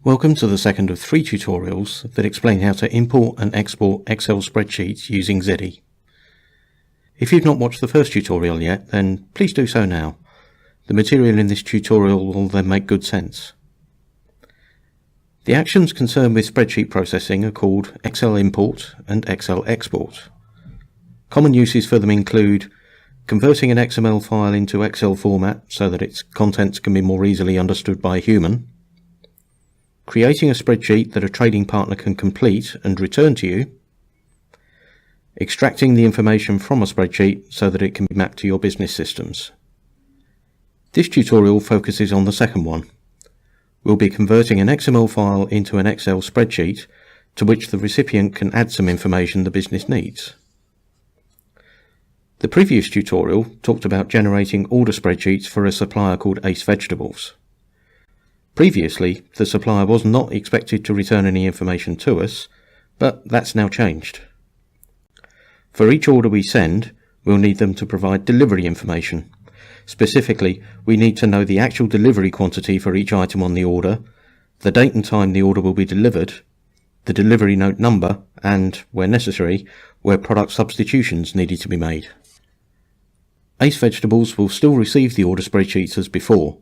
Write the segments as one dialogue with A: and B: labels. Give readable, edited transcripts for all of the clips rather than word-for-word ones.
A: Welcome to the second of 3 tutorials that explain how to import and export Excel spreadsheets using ZDI. If you've not watched the first tutorial yet, then please do so now. The material in this tutorial will then make good sense. The actions concerned with spreadsheet processing are called Excel import and Excel export. Common uses for them include converting an XML file into Excel format so that its contents can be more easily understood by a human, creating a spreadsheet that a trading partner can complete and return to you, extracting the information from a spreadsheet so that it can be mapped to your business systems. This tutorial focuses on the second one. We'll be converting an XML file into an Excel spreadsheet to which the recipient can add some information the business needs. The previous tutorial talked about generating order spreadsheets for a supplier called Ace Vegetables. Previously, the supplier was not expected to return any information to us, but that's now changed. For each order we send, we'll need them to provide delivery information. Specifically, we need to know the actual delivery quantity for each item on the order, the date and time the order will be delivered, the delivery note number, and, where necessary, where product substitutions needed to be made. Ace Vegetables will still receive the order spreadsheets as before,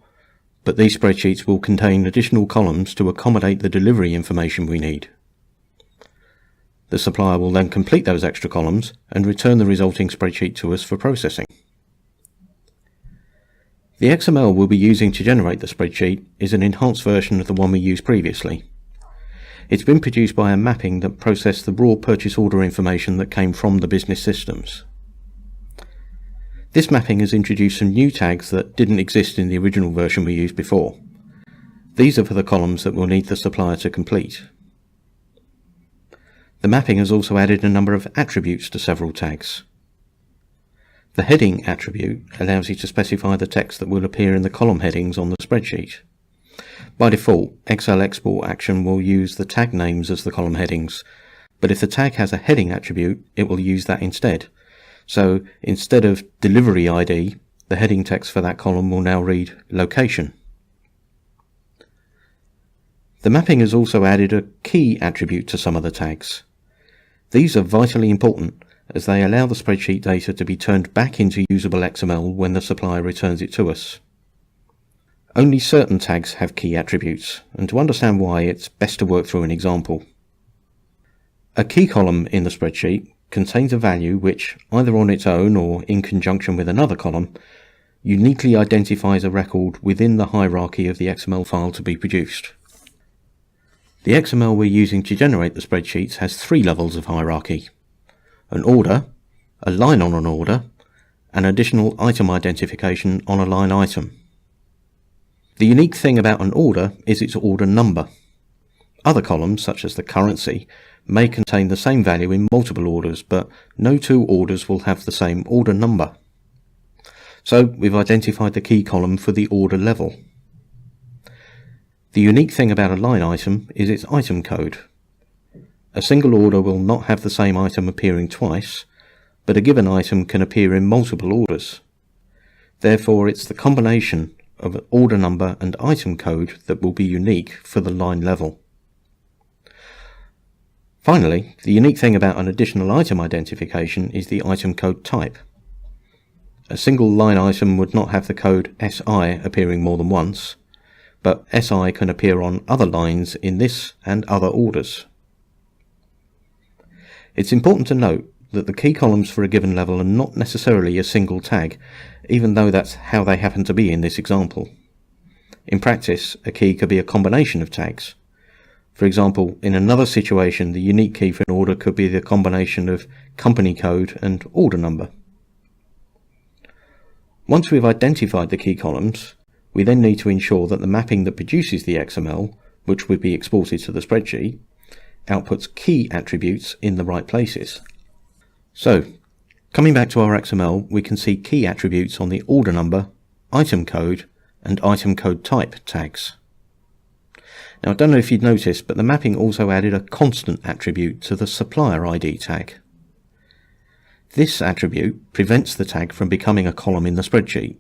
A: but these spreadsheets will contain additional columns to accommodate the delivery information we need. The supplier will then complete those extra columns and return the resulting spreadsheet to us for processing. The XML we'll be using to generate the spreadsheet is an enhanced version of the one we used previously. It's been produced by a mapping that processed the raw purchase order information that came from the business systems. This mapping has introduced some new tags that didn't exist in the original version we used before. These are for the columns that we'll need the supplier to complete. The mapping has also added a number of attributes to several tags. The heading attribute allows you to specify the text that will appear in the column headings on the spreadsheet. By default, Excel export action will use the tag names as the column headings, but if the tag has a heading attribute, it will use that instead. So instead of delivery ID, the heading text for that column will now read location. The mapping has also added a key attribute to some of the tags. These are vitally important as they allow the spreadsheet data to be turned back into usable XML when the supplier returns it to us. Only certain tags have key attributes, and to understand why, it's best to work through an example. A key column in the spreadsheet contains a value which, either on its own or in conjunction with another column, uniquely identifies a record within the hierarchy of the XML file to be produced. The XML we're using to generate the spreadsheets has 3 levels of hierarchy: an order, a line on an order, and additional item identification on a line item. The unique thing about an order is its order number. Other columns, such as the currency, may contain the same value in multiple orders, but no 2 orders will have the same order number. So we've identified the key column for the order level. The unique thing about a line item is its item code. A single order will not have the same item appearing twice, but a given item can appear in multiple orders. Therefore, it's the combination of an order number and item code that will be unique for the line level. Finally, the unique thing about an additional item identification is the item code type. A single line item would not have the code SI appearing more than once, but SI can appear on other lines in this and other orders. It's important to note that the key columns for a given level are not necessarily a single tag, even though that's how they happen to be in this example. In practice, a key could be a combination of tags. For example, in another situation, the unique key for an order could be the combination of company code and order number. Once we've identified the key columns, we then need to ensure that the mapping that produces the XML, which would be exported to the spreadsheet, outputs key attributes in the right places. So, coming back to our XML, we can see key attributes on the order number, item code, and item code type tags. Now, I don't know if you'd noticed, but the mapping also added a constant attribute to the supplier ID tag. This attribute prevents the tag from becoming a column in the spreadsheet.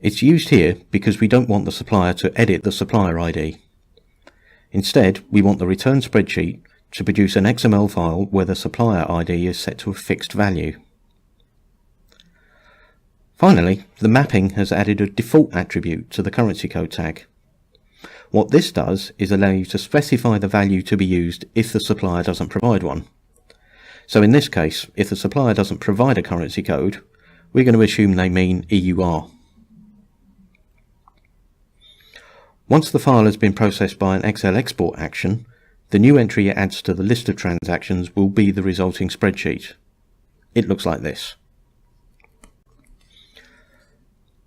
A: It's used here because we don't want the supplier to edit the supplier ID. Instead, we want the return spreadsheet to produce an XML file where the supplier ID is set to a fixed value. Finally, the mapping has added a default attribute to the currency code tag. What this does is allow you to specify the value to be used if the supplier doesn't provide one. So in this case, if the supplier doesn't provide a currency code, we're going to assume they mean EUR. Once the file has been processed by an Excel export action, the new entry it adds to the list of transactions will be the resulting spreadsheet. It looks like this.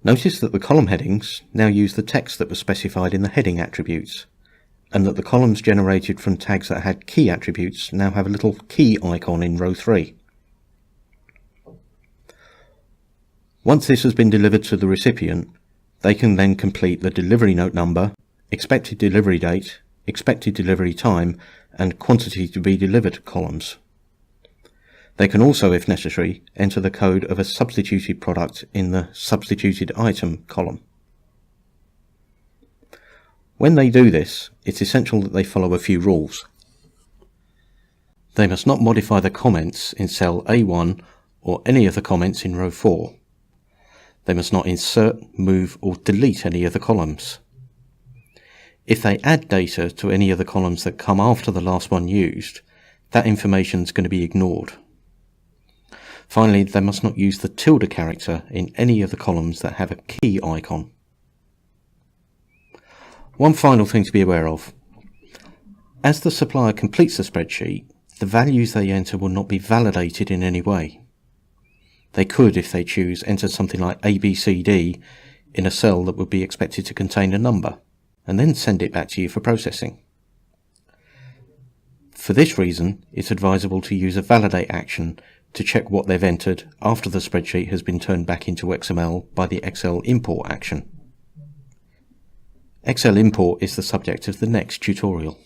A: Notice that the column headings now use the text that was specified in the heading attributes, and that the columns generated from tags that had key attributes now have a little key icon in row 3. Once this has been delivered to the recipient, they can then complete the delivery note number, expected delivery date, expected delivery time, and quantity to be delivered columns. They can also, if necessary, enter the code of a substituted product in the substituted item column. When they do this, it's essential that they follow a few rules. They must not modify the comments in cell A1 or any of the comments in row 4. They must not insert, move, or delete any of the columns. If they add data to any of the columns that come after the last one used, that information is going to be ignored. Finally, they must not use the tilde character in any of the columns that have a key icon. One final thing to be aware of. As the supplier completes the spreadsheet, the values they enter will not be validated in any way. They could, if they choose, enter something like ABCD in a cell that would be expected to contain a number, and then send it back to you for processing. For this reason, it's advisable to use a validate action to check what they've entered after the spreadsheet has been turned back into XML by the Excel import action. Excel import is the subject of the next tutorial.